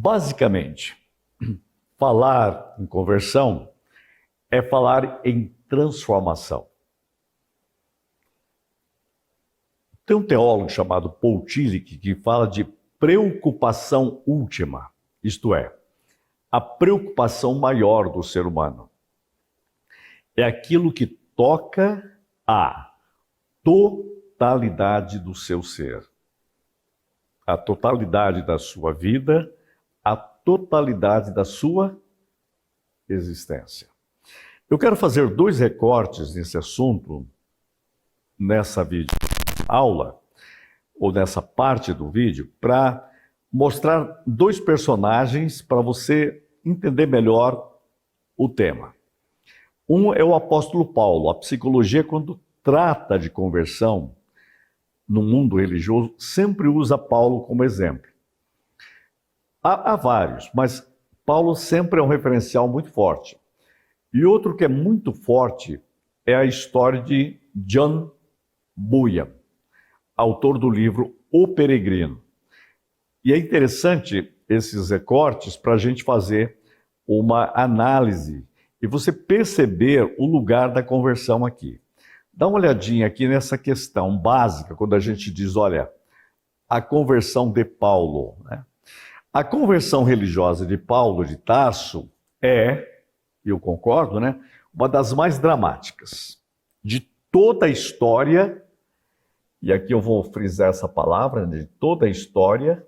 Basicamente, falar em conversão é falar em transformação. Tem um teólogo chamado Paul Tillich que fala de preocupação última, isto é, a preocupação maior do ser humano. É aquilo que toca a totalidade do seu ser, a totalidade da sua vida, a totalidade da sua existência. Eu quero fazer 2 recortes nesse assunto, nessa videoaula, ou nessa parte do vídeo, para mostrar 2 personagens para você entender melhor o tema. Um é o apóstolo Paulo. A psicologia, quando trata de conversão no mundo religioso, sempre usa Paulo como exemplo. Há vários, mas Paulo sempre é um referencial muito forte. E outro que é muito forte é a história de John Bunyan, autor do livro O Peregrino. E é interessante esses recortes para a gente fazer uma análise e você perceber o lugar da conversão aqui. Dá uma olhadinha aqui nessa questão básica, quando a gente diz, olha, a conversão de Paulo, né? A conversão religiosa de Paulo de Tarso é, eu concordo, né, uma das mais dramáticas de toda a história, e aqui eu vou frisar essa palavra, de toda a história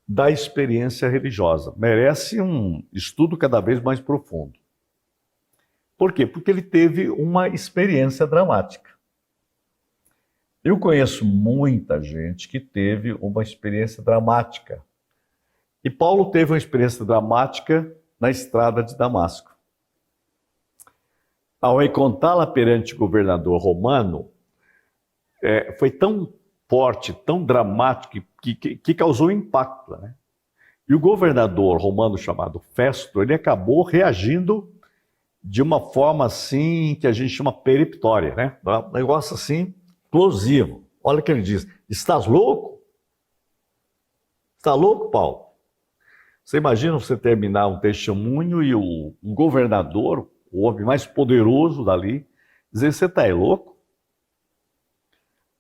da experiência religiosa. Merece um estudo cada vez mais profundo. Por quê? Porque ele teve uma experiência dramática. Eu conheço muita gente que teve uma experiência dramática. E Paulo teve uma experiência dramática na estrada de Damasco. Ao encontrá-la perante o governador romano, foi tão forte, tão dramático, que causou impacto, né? E o governador romano chamado Festo, ele acabou reagindo de uma forma assim, que a gente chama peremptória, né? Um negócio assim, explosivo. Olha o que ele diz: estás louco? Está louco, Paulo? Você imagina você terminar um testemunho e um governador, o homem mais poderoso dali, dizer: você está louco?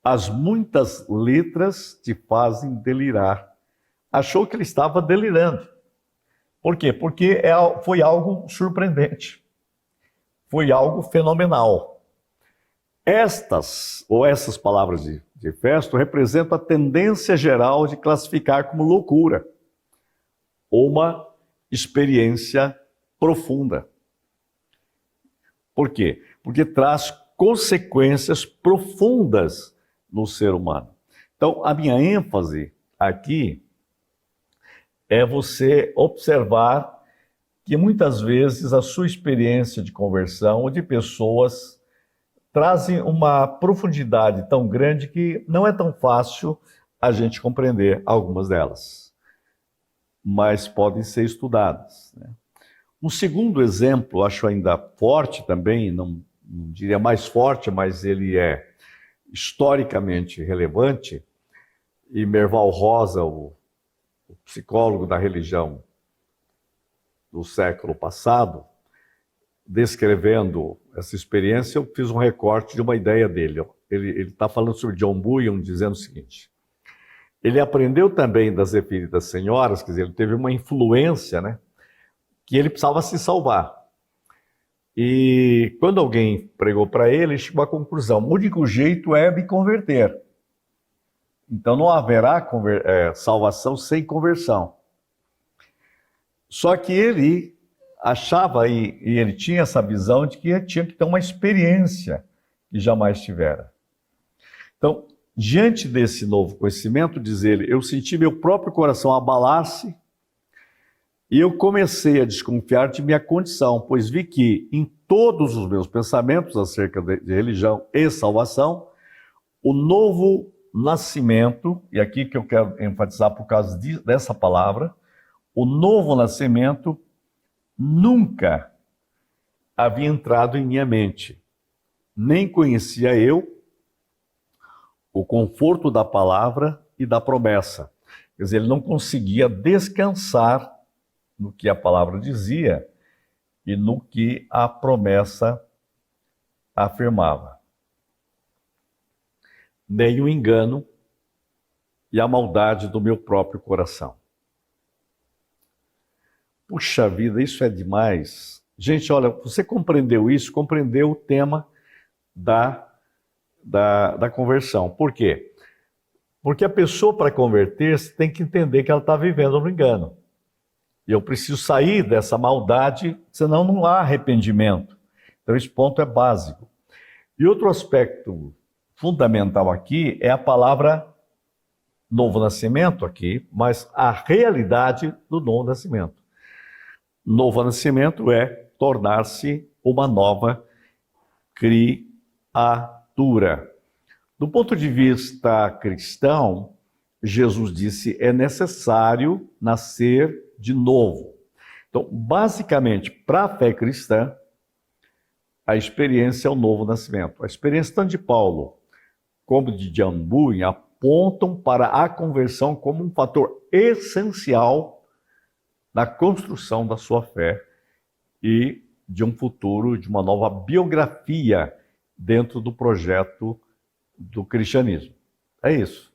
As muitas letras te fazem delirar. Achou que ele estava delirando. Por quê? Porque foi algo surpreendente. Foi algo fenomenal. Essas palavras de Festo representam a tendência geral de classificar como loucura ou uma experiência profunda. Por quê? Porque traz consequências profundas no ser humano. Então, a minha ênfase aqui é você observar que muitas vezes a sua experiência de conversão ou de pessoas trazem uma profundidade tão grande que não é tão fácil a gente compreender algumas delas, mas podem ser estudadas, né? Um segundo exemplo, acho ainda forte também, não diria mais forte, mas ele é historicamente relevante, e Merval Rosa, o psicólogo da religião do século passado, descrevendo essa experiência, eu fiz um recorte de uma ideia dele. Ele está falando sobre John Bunyan, dizendo o seguinte: ele aprendeu também das referidas senhoras, quer dizer, ele teve uma influência, né, que ele precisava se salvar. E quando alguém pregou para ele, ele chegou à conclusão: o único jeito é me converter. Então não haverá salvação sem conversão. Só que ele achava, e ele tinha essa visão de que tinha que ter uma experiência que jamais tivera. Então, diante desse novo conhecimento, diz ele, eu senti meu próprio coração abalar-se e eu comecei a desconfiar de minha condição, pois vi que em todos os meus pensamentos acerca de religião e salvação, o novo nascimento, e aqui que eu quero enfatizar por causa dessa palavra, o novo nascimento nunca havia entrado em minha mente. Nem conhecia eu o conforto da palavra e da promessa. Quer dizer, ele não conseguia descansar no que a palavra dizia e no que a promessa afirmava. Nem o engano e a maldade do meu próprio coração. Puxa vida, isso é demais. Gente, olha, você compreendeu isso, compreendeu o tema da conversão. Por quê? Porque a pessoa, para converter-se, tem que entender que ela está vivendo no engano. E eu preciso sair dessa maldade, senão não há arrependimento. Então, esse ponto é básico. E outro aspecto fundamental aqui é a palavra novo nascimento aqui, mas a realidade do novo nascimento. Novo nascimento é tornar-se uma nova criatura. Do ponto de vista cristão, Jesus disse, é necessário nascer de novo. Então, basicamente, para a fé cristã, a experiência é o novo nascimento. A experiência tanto de Paulo como de John Bunyan apontam para a conversão como um fator essencial na construção da sua fé e de um futuro, de uma nova biografia dentro do projeto do cristianismo. É isso.